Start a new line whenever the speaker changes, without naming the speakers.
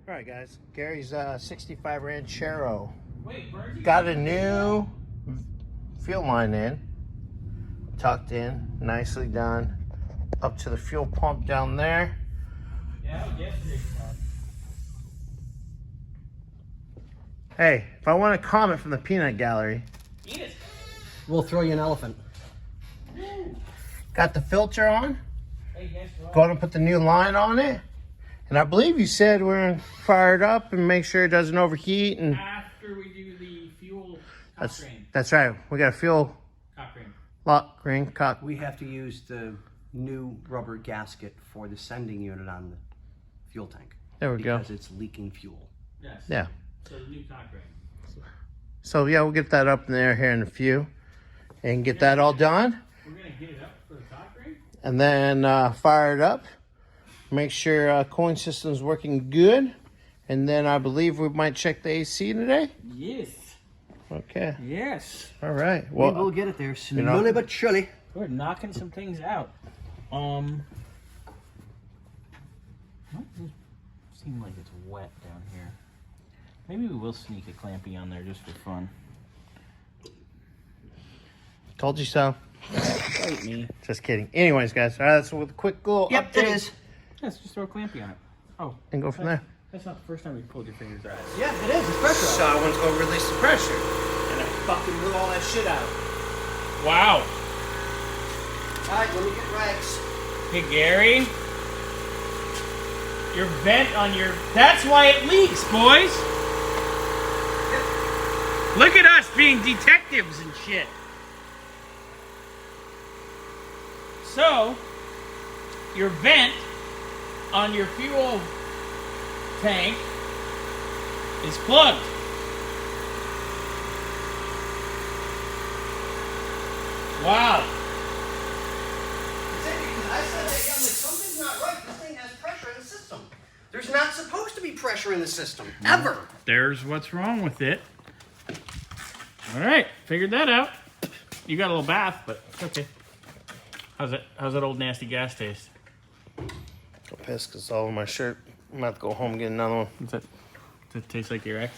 All right, guys. Gary's 65 Ranchero.
Wait,
got a new fuel line in, tucked in, nicely done. Up to the fuel pump down there.
Yeah, yesterday's fun.
Hey, if I want a comment from the peanut gallery,
Eat it.
We'll throw you an elephant.
got the filter on.
Hey, guess what?
Going to put the new line on it. And I believe you said we're going to fire it up and make sure it doesn't overheat. And
After we do the fuel cock ring.
that's right. We got a fuel
Cock ring.
lock ring cock.
We have to use the new rubber gasket for the sending unit on the fuel tank.
There we go.
Because it's leaking fuel.
Yes.
Yeah.
So the new cock ring.
So yeah, we'll get that up in there here in a few, and get that all done,
We're going to get it up for the cock ring?
and then fire it up. Make sure cooling system's working good, and then I believe we might check the AC today.
Yes.
Okay.
Yes.
All right.
Well,
Well,
we'll get it there slowly but surely.
We're knocking some things out. Seem like it's wet down here. Maybe we will sneak a clampy on there just for fun.
told you so.
Fight me.
Just kidding. Anyways, guys, all right, that's with a quick little
Yep,
update,
it is.
Let's just throw a clampy on it. Oh,
and go from there.
that's not the first time you pulled your fingers out.
Yeah, it is. It's pressure.
So I went to go release the pressure, and I fucking blew all that shit out.
Wow.
All right, let me get rags.
Hey, Gary. Your vent on your... That's why it leaks, boys. Look at us being detectives and shit. So, your vent on your fuel tank is plugged. Wow.
I said, hey, I'm like, something's not right. This thing has pressure in the system. There's not supposed to be pressure in the system, ever.
There's what's wrong with it. All right, figured that out. You got a little bath, but it's okay. How's that old nasty gas taste?
I'm pissed because it's all over my shirt. I'm about to go home and get another one.
Does it taste like your ex?